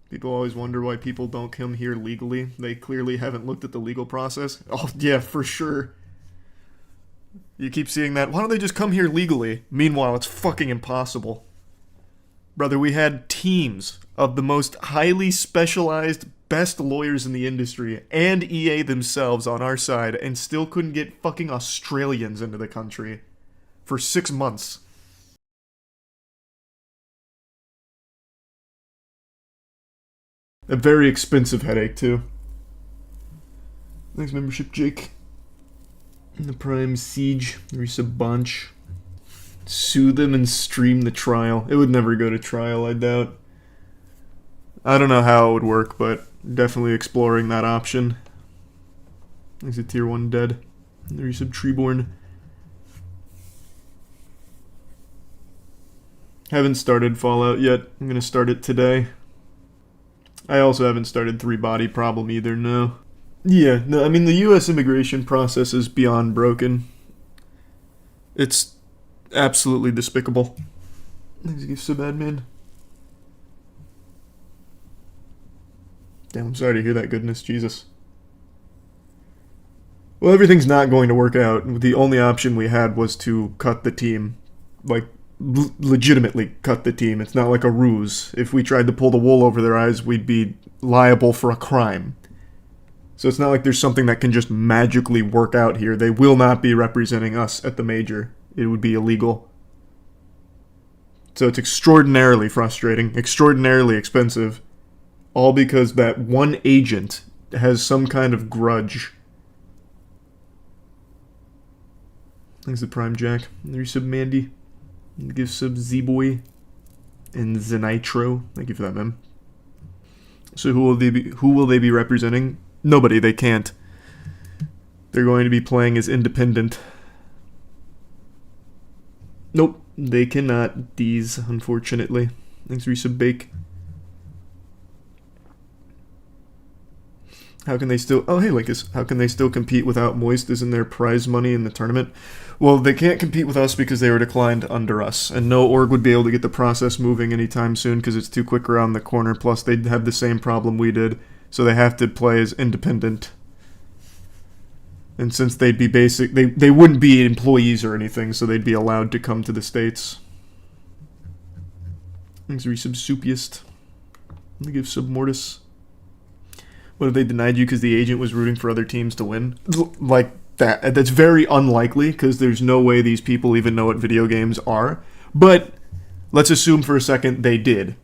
People always wonder why people don't come here legally. They clearly haven't looked at the legal process. Oh, yeah, for sure. You keep seeing that. Why don't they just come here legally? Meanwhile, it's fucking impossible. Brother, we had teams of the most highly specialized, best lawyers in the industry and EA themselves on our side and still couldn't get fucking Australians into the country for 6 months. A very expensive headache, too. Thanks, membership, Jake. The Prime Siege, resub bunch. Sue them and stream the trial. It would never go to trial, I doubt. I don't know how it would work, but definitely exploring that option. Is it tier 1 dead? The resub Treeborn. Haven't started Fallout yet. I'm gonna start it today. I also haven't started 3-body problem either, no. Yeah, no, I mean, the US immigration process is beyond broken. It's absolutely despicable. Thanks, you so bad, man. Damn, I'm sorry to hear that, goodness, Jesus. Well, everything's not going to work out. The only option we had was to cut the team. Like, legitimately cut the team. It's not like a ruse. If we tried to pull the wool over their eyes, we'd be liable for a crime. So it's not like there's something that can just magically work out here. They will not be representing us at the major. It would be illegal. So it's extraordinarily frustrating, extraordinarily expensive, all because that one agent has some kind of grudge. Thanks to Prime Jack. Resub Mandy. Give sub Z-Boy. And Zenitro. Thank you for that, man. So who will they be representing? Nobody, they can't. They're going to be playing as independent. Nope, they cannot. These, unfortunately. Thanks, resub Bake. How can they still... Oh, hey, Linkus. How can they still compete without Moist? Isn't there prize money in the tournament? Well, they can't compete with us because they were declined under us. And no org would be able to get the process moving anytime soon because it's too quick around the corner. Plus, they'd have the same problem we did. So they have to play as independent. And since they'd be basic... They wouldn't be employees or anything, so they'd be allowed to come to the States. Thanks, resub Soupiest. Let me give sub Mortis. What if they denied you because the agent was rooting for other teams to win? Like that. That's very unlikely because there's no way these people even know what video games are. But let's assume for a second they did.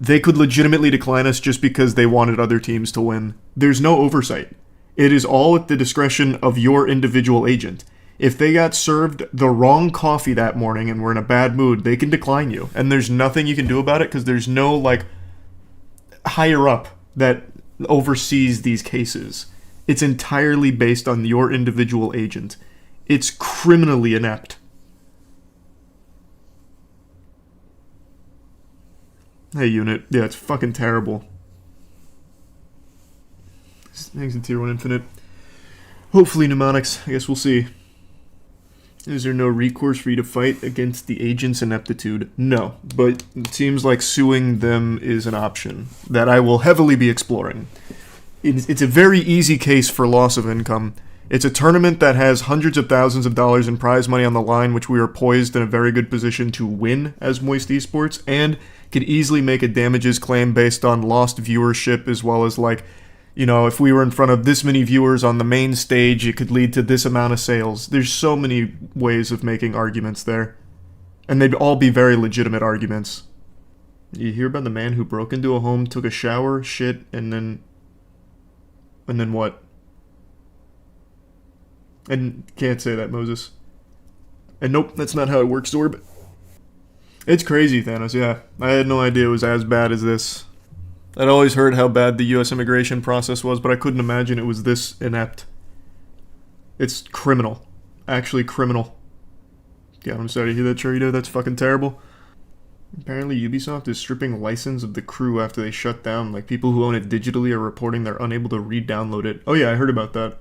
They could legitimately decline us just because they wanted other teams to win. There's no oversight. It is all at the discretion of your individual agent. If they got served the wrong coffee that morning and were in a bad mood, they can decline you. And there's nothing you can do about it because there's no, like, higher up that oversees these cases. It's entirely based on your individual agent. It's criminally inept. Hey, unit. Yeah, it's fucking terrible. Thanks to Tier 1 Infinite. Hopefully mnemonics. I guess we'll see. Is there no recourse for you to fight against the agent's ineptitude? No, but it seems like suing them is an option that I will heavily be exploring. It's a very easy case for loss of income. It's a tournament that has hundreds of thousands of dollars in prize money on the line, which we are poised in a very good position to win as Moisty Esports, and could easily make a damages claim based on lost viewership as well as, like, you know, if we were in front of this many viewers on the main stage, it could lead to this amount of sales. There's so many ways of making arguments there. And they'd all be very legitimate arguments. You hear about the man who broke into a home, took a shower, shit, and then what? And can't say that, Moses. And nope, that's not how it works, Zorb. It's crazy, Thanos, yeah. I had no idea it was as bad as this. I'd always heard how bad the US immigration process was, but I couldn't imagine it was this inept. It's criminal. Actually criminal. Yeah, I'm sorry to hear that, Chorito. That's fucking terrible. Apparently Ubisoft is stripping license of the crew after they shut down. Like, people who own it digitally are reporting they're unable to re-download it. Oh yeah, I heard about that.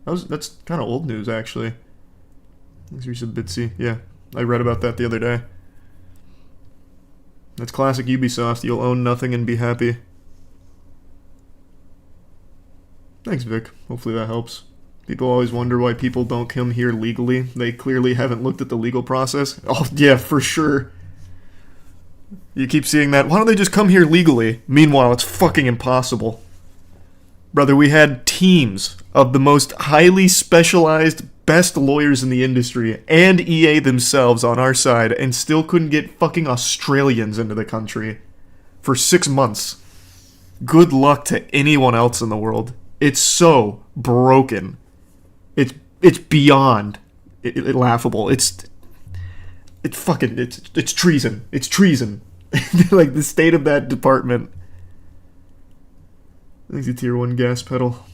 That's kind of old news, actually. Thanks for some Bitsy. Yeah, I read about that the other day. That's classic Ubisoft. You'll own nothing and be happy. Thanks, Vic. Hopefully that helps. People always wonder why people don't come here legally. They clearly haven't looked at the legal process. Oh, yeah, for sure. You keep seeing that. Why don't they just come here legally? Meanwhile, it's fucking impossible. Brother, we had teams of the most highly specialized, best lawyers in the industry and EA themselves on our side and still couldn't get fucking Australians into the country for 6 months. Good luck to anyone else in the world. It's so broken. It's beyond laughable. It's treason. It's treason. Like the state of that department. I think it's a tier 1 gas pedal.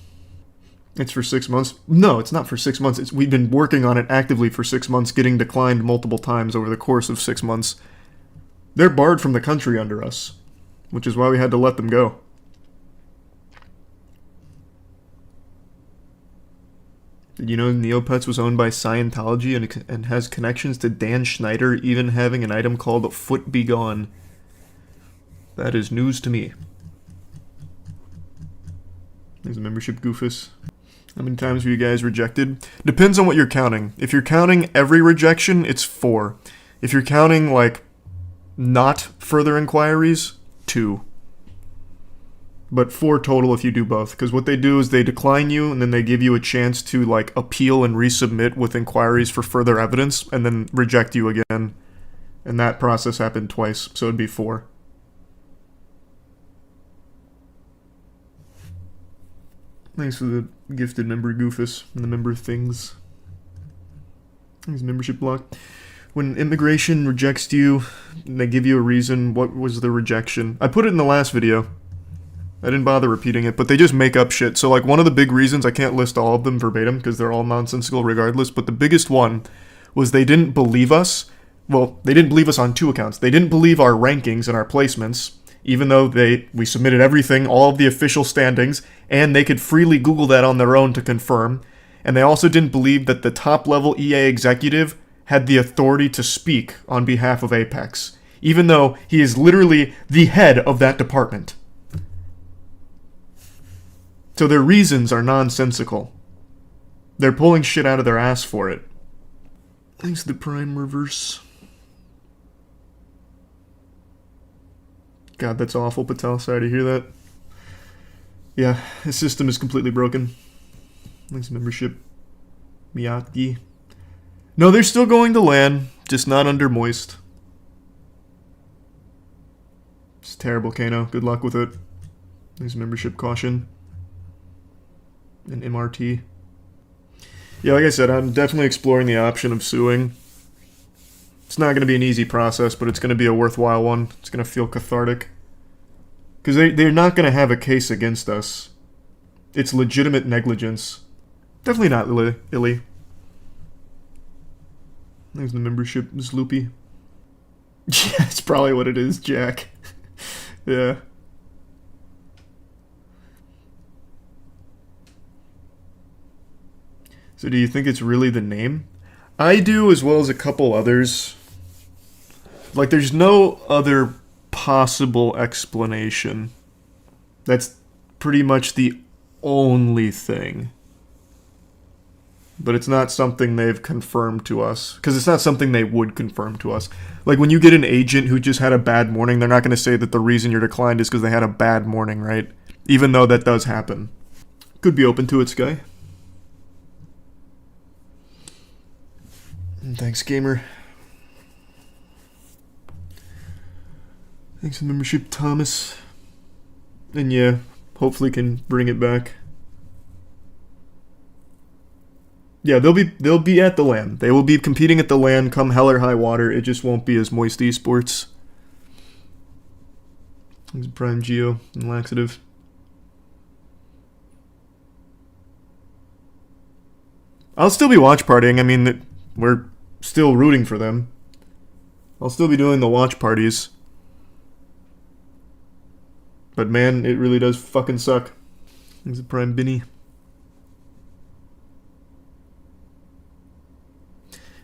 It's for 6 months. No, it's not for 6 months. We've been working on it actively for 6 months, getting declined multiple times over the course of 6 months. They're barred from the country under us, which is why we had to let them go. Did you know Neopets was owned by Scientology and has connections to Dan Schneider, even having an item called Foot Be Gone? That is news to me. There's a membership goofus. How many times were you guys rejected? Depends on what you're counting. If you're counting every rejection, it's 4. If you're counting, like, not further inquiries, 2. But 4 total if you do both. Because what they do is they decline you, and then they give you a chance to, like, appeal and resubmit with inquiries for further evidence, and then reject you again. And that process happened twice, so it'd be 4. Thanks for the gifted member Goofus and the member things. Thanks, membership block. When immigration rejects you, they give you a reason. What was the rejection? I put it in the last video. I didn't bother repeating it, but they just make up shit. So, like, one of the big reasons, I can't list all of them verbatim because they're all nonsensical regardless, but the biggest one was they didn't believe us. Well, they didn't believe us on 2 accounts. They didn't believe our rankings and our placements, even though we submitted everything, all of the official standings, and they could freely Google that on their own to confirm. And they also didn't believe that the top-level EA executive had the authority to speak on behalf of Apex, even though he is literally the head of that department. So their reasons are nonsensical. They're pulling shit out of their ass for it. Thanks to the Prime Reverse. God, that's awful, Patel. Sorry to hear that. Yeah, his system is completely broken. Thanks to membership. Miyaki. No, they're still going to LAN, just not under Moist. It's terrible, Kano. Good luck with it. Thanks to membership caution. And MRT. Yeah, like I said, I'm definitely exploring the option of suing. It's not going to be an easy process, but it's going to be a worthwhile one. It's going to feel cathartic. Because they're not going to have a case against us. It's legitimate negligence. Definitely not Illy. There's the membership, Ms. Loopy. Yeah, it's probably what it is, Jack. Yeah. So do you think it's really the name? I do, as well as a couple others. Like, there's no other possible explanation. That's pretty much the only thing. But it's not something they've confirmed to us. Because it's not something they would confirm to us. Like, when you get an agent who just had a bad morning, they're not going to say that the reason you're declined is because they had a bad morning, right? Even though that does happen. Could be open to it, Sky. Thanks, gamer. Thanks for the membership, Thomas. And yeah, hopefully can bring it back. Yeah, they'll be at the LAN. They will be competing at the LAN come hell or high water. It just won't be as Moisty Sports. Thanks, Prime Geo and Laxative. I'll still be watch partying. I mean, we're still rooting for them. I'll still be doing the watch parties. But man, it really does fucking suck. Thanks to Prime Binny.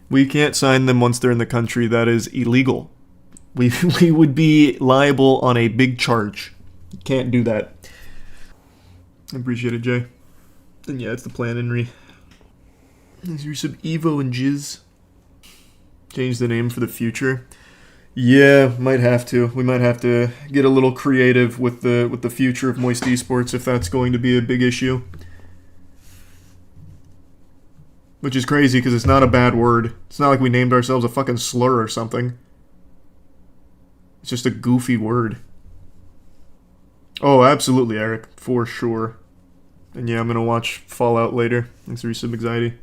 We can't sign them once they're in the country. That is illegal. We would be liable on a big charge. Can't do that. I appreciate it, Jay. And yeah, it's the plan, Henry. Thanks for some Evo and Jizz. Change the name for the future. Yeah, might have to. We might have to get a little creative with the future of Moist Esports if that's going to be a big issue. Which is crazy because it's not a bad word. It's not like we named ourselves a fucking slur or something. It's just a goofy word. Oh, absolutely, Eric. For sure. And yeah, I'm gonna watch Fallout later. Thanks for your sub anxiety.